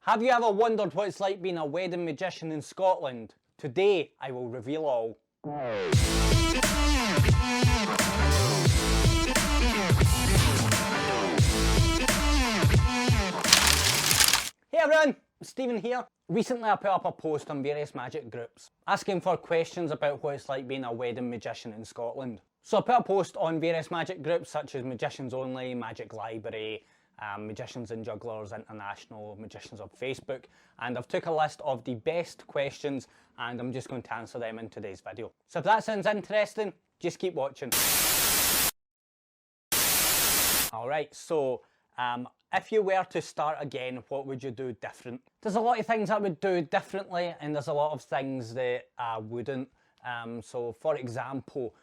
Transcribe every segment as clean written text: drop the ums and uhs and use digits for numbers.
Have you ever wondered what it's like being a wedding magician in Scotland? Today, I will reveal all. Hey everyone, Stephen here. Recently I put up a post on various magic groups asking for questions about what it's like being a wedding magician in Scotland. So I put a post on various magic groups such as Magicians Only, Magic Library, Magicians and Jugglers International, Magicians on Facebook, and I've took a list of the best questions and I'm just going to answer them in today's video. So if that sounds interesting, just keep watching. Alright, so if you were to start again, what would you do different? There's a lot of things I would do differently and there's a lot of things that I wouldn't. So for example,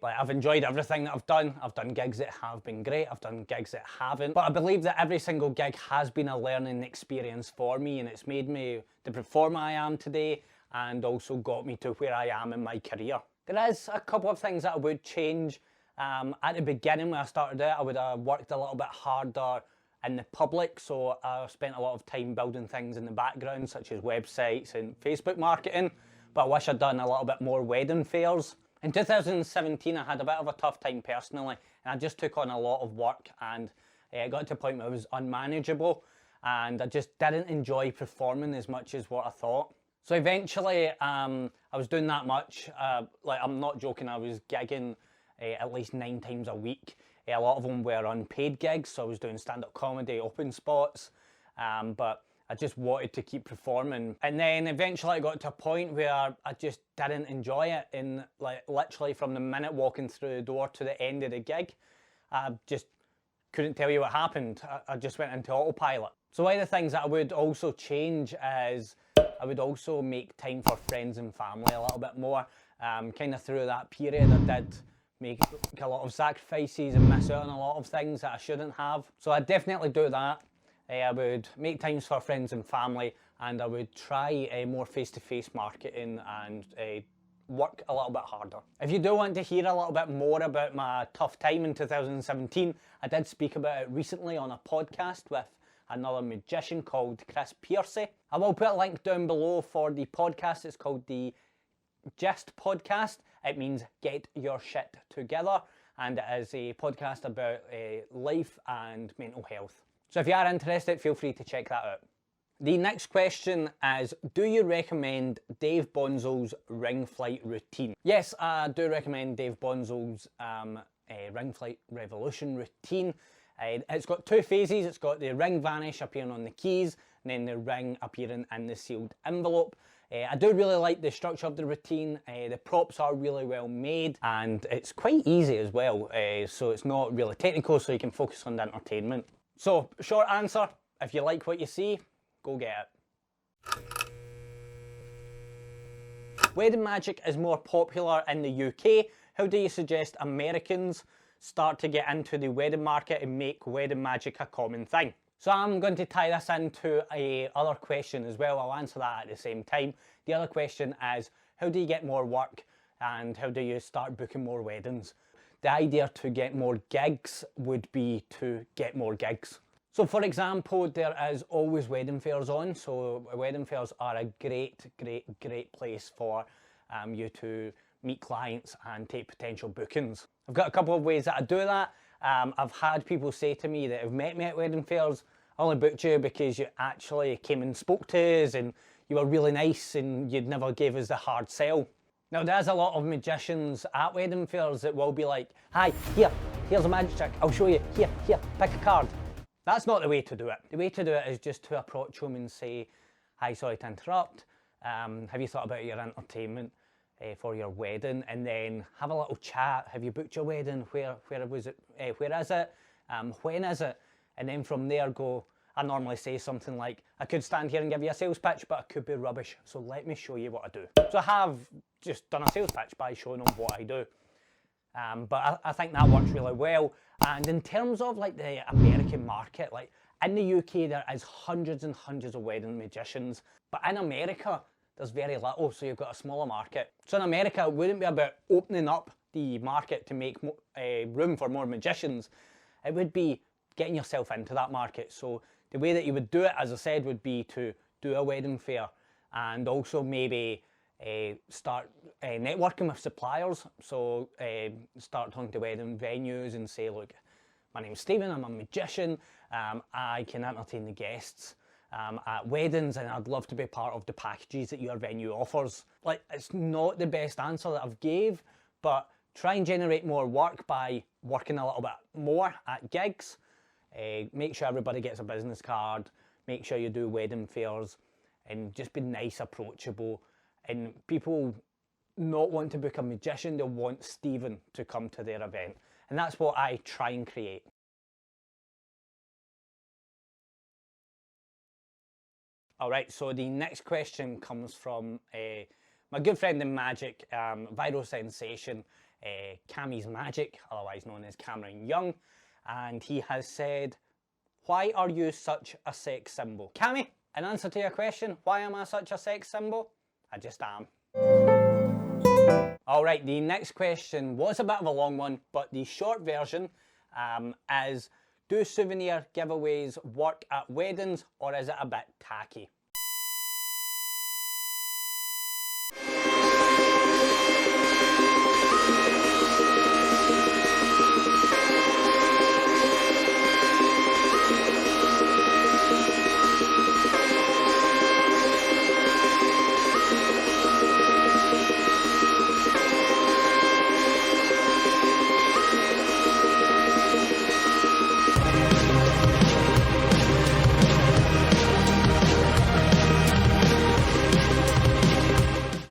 like I've enjoyed everything that I've done. I've done gigs that have been great, I've done gigs that haven't, but I believe that every single gig has been a learning experience for me and it's made me the performer I am today and also got me to where I am in my career. There is a couple of things that I would change. At the beginning when I started out, I would have worked a little bit harder in the public, so I spent a lot of time building things in the background such as websites and Facebook marketing, but I wish I'd done a little bit more wedding fairs. In 2017 I had a bit of a tough time personally and I just took on a lot of work and it got to a point where it was unmanageable and I just didn't enjoy performing as much as what I thought. So eventually I was doing that much, like I'm not joking, I was gigging at least 9 times a week. A lot of them were unpaid gigs, so I was doing stand-up comedy, open spots, but I just wanted to keep performing. And then eventually I got to a point where I just didn't enjoy it, and like literally from the minute walking through the door to the end of the gig, I just couldn't tell you what happened. I just went into autopilot. So one of the things that I would also change is I would also make time for friends and family a little bit more. Kind of through that period I did make a lot of sacrifices and miss out on a lot of things that I shouldn't have. So I'd definitely do that. I would make times for friends and family and I would try more face-to-face marketing and work a little bit harder. If you do want to hear a little bit more about my tough time in 2017, I did speak about it recently on a podcast with another magician called Chris Piercy. I will put a link down below for the podcast. It's called the GYST podcast. It means get your shit together and it is a podcast about life and mental health. So if you are interested, feel free to check that out. The next question is, do you recommend Dave Bonzo's ring flight routine? Yes, I do recommend Dave Bonzo's ring flight revolution routine. It's got 2 phases. It's got the ring vanish appearing on the keys and then the ring appearing in the sealed envelope. I do really like the structure of the routine. The props are really well made and it's quite easy as well, so it's not really technical, so you can focus on the entertainment. So short answer, if you like what you see, go get it. Wedding magic is more popular in the UK. How do you suggest Americans start to get into the wedding market and make wedding magic a common thing? So I'm going to tie this into another question as well. I'll answer that at the same time. The other question is, how do you get more work and how do you start booking more weddings? The idea to get more gigs would be to get more gigs. So for example, there is always wedding fairs on. So wedding fairs are a great place for you to meet clients and take potential bookings. I've got a couple of ways that I do that. I've had people say to me that have met me at wedding fairs, I only booked you because you actually came and spoke to us and you were really nice and you'd never gave us the hard sell. Now there's a lot of magicians at wedding fairs that will be like, hi, here's a magic trick, I'll show you, here, pick a card. That's not the way to do it. The way to do it is just to approach them and say, hi, sorry to interrupt, have you thought about your entertainment for your wedding, and then have a little chat. Have you booked your wedding? Where was it? Where is it? When is it? And then from there I normally say something like, I could stand here and give you a sales pitch, but I could be rubbish, so let me show you what I do. So I have just done a sales pitch by showing them what I do. But I think that works really well. And in terms of like the American market, like in the UK there is hundreds and hundreds of wedding magicians, but in America there's very little, so you've got a smaller market. So in America it wouldn't be about opening up the market to make room for more magicians. It would be getting yourself into that market. So The way that you would do it, as I said, would be to do a wedding fair and also maybe start networking with suppliers. So start talking to wedding venues and say, look, my name's Stephen, I'm a magician, I can entertain the guests at weddings, and I'd love to be part of the packages that your venue offers. Like, it's not the best answer that I've gave, but try and generate more work by working a little bit more at gigs. Make sure everybody gets a business card, make sure you do wedding fairs, and just be nice, approachable. And people not want to book a magician, they'll want Stephen to come to their event. And that's what I try and create. All right, so the next question comes from my good friend in magic, viral sensation, Cammy's Magic, otherwise known as Cameron Young. And he has said, why are you such a sex symbol? Cammy, in answer to your question, why am I such a sex symbol? I just am. All right, the next question was a bit of a long one, but the short version is, do souvenir giveaways work at weddings, or is it a bit tacky?